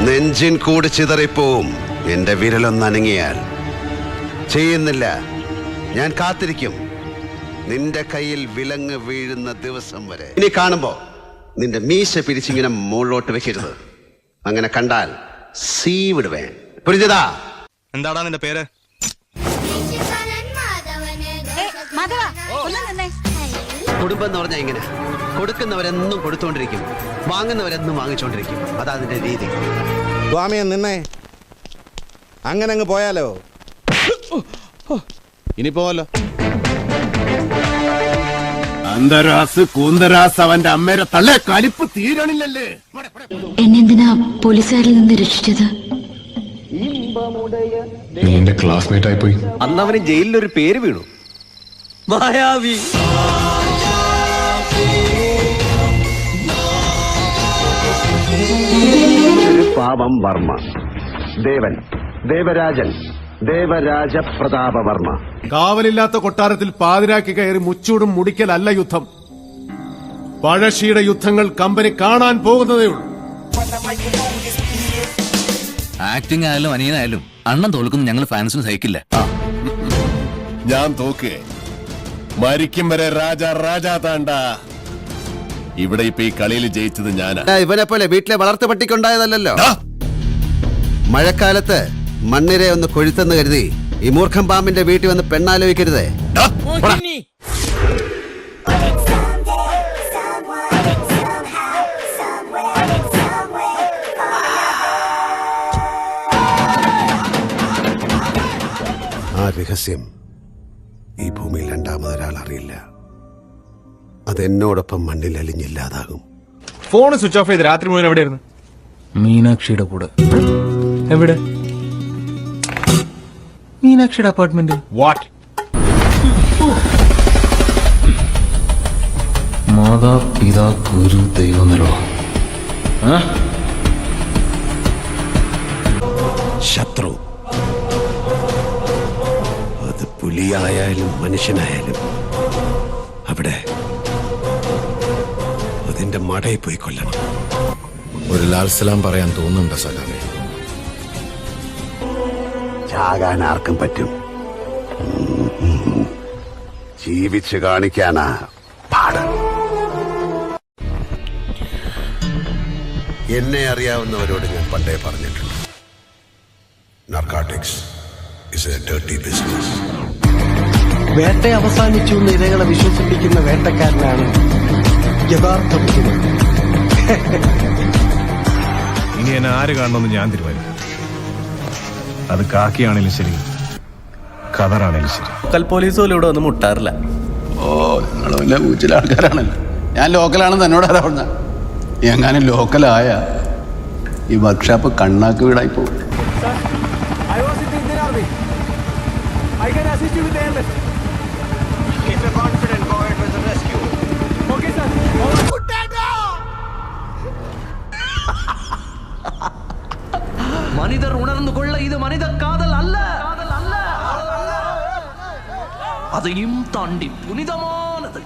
നെഞ്ചിൻ കൂടി ചിതറിപ്പോവും എന്റെ വിരലൊന്നനങ്ങിയാൽ. ചെയ്യുന്നില്ല, ഞാൻ കാത്തിരിക്കും നിന്റെ കയ്യിൽ വിലങ്ങ് വീഴുന്ന ദിവസം വരെ. ഇനി കാണുമ്പോ നിന്റെ മീശ പിരിച്ചിങ്ങനെ മുകളിലോട്ട് വെക്കരുത്. അങ്ങനെ കണ്ടാൽ സീ വിടുവേ. പുരിജിതാ, എന്താടാ നിന്റെ പേര്? കുടുംബം എന്ന് പറഞ്ഞാൽ ഇങ്ങനെ കൊടുക്കുന്നവരെന്നും കൊടുത്തോണ്ടിരിക്കും, വാങ്ങുന്നവരെന്നും വാങ്ങിച്ചോണ്ടിരിക്കും. അതാ അതിന്റെ രീതി. സ്വാമിയെ നിന്നെ അങ്ങനെ അങ്ങ് പോയാലോ? ഇനി പോവല്ലോ. അന്തരാസ് കൂന്തരാസ് അവന്റെ അമ്മേരെ തള്ളെ കലിപ്പ് തീരണില്ലല്ലേ? എന്നെന്തിനാ പോലീസുകാരിൽ നിന്ന് രക്ഷിച്ചത്? നീ എന്റെ ക്ലാസ്മേറ്റ് ആയി പോയി. അന്ന് അവന് ജയിലിലൊരു പേര് വീണു, മായാവി. പാവം വർമ്മ, ദേവൻ, ദേവരാജൻ, ദേവരാജ പ്രതാപവർമ്മ. കാവലില്ലാത്ത കൊട്ടാരത്തിൽ പാതിരാക്കി കയറി മുച്ചൂടും മുടിക്കലല്ല യുദ്ധം. പഴശ്ശിയുടെ യുദ്ധങ്ങൾ കമ്പനി കാണാൻ പോകുന്നതേ ഉള്ളൂ. ആക്ടിംഗ് ആയാലും അനിയനായാലും അണ്ണൻ തോൽക്കുന്ന ഞങ്ങൾ ഫാൻസിന് സഹിക്കില്ല. ഞാൻ തോക്കേ മരിക്കും വരെ രാജാ രാജാ താണ്ട. ഇവിടെ ഇപ്പൊ ഈ കളിയിൽ ജയിച്ചത് ഞാനാ. ഇവനെ പോലെ വീട്ടിലെ വളർത്തു പട്ടിക്കുണ്ടായതല്ലോ. മഴക്കാലത്ത് മണ്ണിരെ ഒന്ന് കൊഴുത്തെന്ന് കരുതി ഈ മൂർഖം പാമ്പിന്റെ വീട്ടിൽ വന്ന് പെണ്ണാലോചിക്കരുതേ. ആ രഹസ്യം ഈ ഭൂമിയിൽ രണ്ടാമതൊരാൾ അറിയില്ല. അതെന്നോടൊപ്പം മണ്ണിൽ അലിഞ്ഞില്ലാതാകും. ഫോൺ സ്വിച്ച് ഓഫ് ചെയ്ത് രാത്രി മുഴുവൻ എവിടെയായിരുന്നു? മീനാക്ഷിയുടെ കൂടെ. എവിടെ? മീനാക്ഷിയുടെ അപ്പാർട്ട്മെന്റ്. വാട്ട്? മാതാ പിതാ ഗുരു ദൈവമല്ലോ. ശത്രു, അത് പുലിയായാലും മനുഷ്യനായാലും അവിടെ അതിന്റെ മടയിൽ പോയി കൊല്ലണം. ഒരു ലാൽ സലാം പറയാൻ തോന്നുന്നുണ്ടോ സഖാവേ? ചാകാൻ ആർക്കും പറ്റും, ജീവിച്ച് കാണിക്കാനാ പാട്. എന്നെ അറിയാവുന്നവരോട് ഞാൻ പണ്ടേ പറഞ്ഞിട്ടുണ്ട്, narcotics is A dirty business. വേട്ട അവസാനിച്ചു എന്ന് ഇരകളെ വിശ്വസിപ്പിക്കുന്ന വേട്ടക്കാരനാണ് യഥാർത്ഥ ബുദ്ധിമുട്ട്. ഇനി എന്നെ ആര് കാണണമെന്ന് ഞാൻ തീരുമാനിക്കും. അത് കാക്കിയാണേലും ശരി, ഖദറാണേലും ശരി. ലോക്കൽ പോലീസ് പോലും ഇവിടെ ഒന്നും മുട്ടാറില്ല. ഓ, നിങ്ങൾ വലിയ കൂച്ചിലെ ആൾക്കാരാണല്ലോ. ഞാൻ ലോക്കലാണെന്ന് എന്നോട് ആരാ പറഞ്ഞ? എങ്ങാനും ലോക്കലായ ഈ വർക്ക്ഷോപ്പ് കണ്ണാക്ക് വീടായി പോകും. മനിതർ ഉണർന്നു കൊള്ള, ഇത് മനിത കാതൽ അല്ല, അതെയും താണ്ടി പുനിതമാനത്.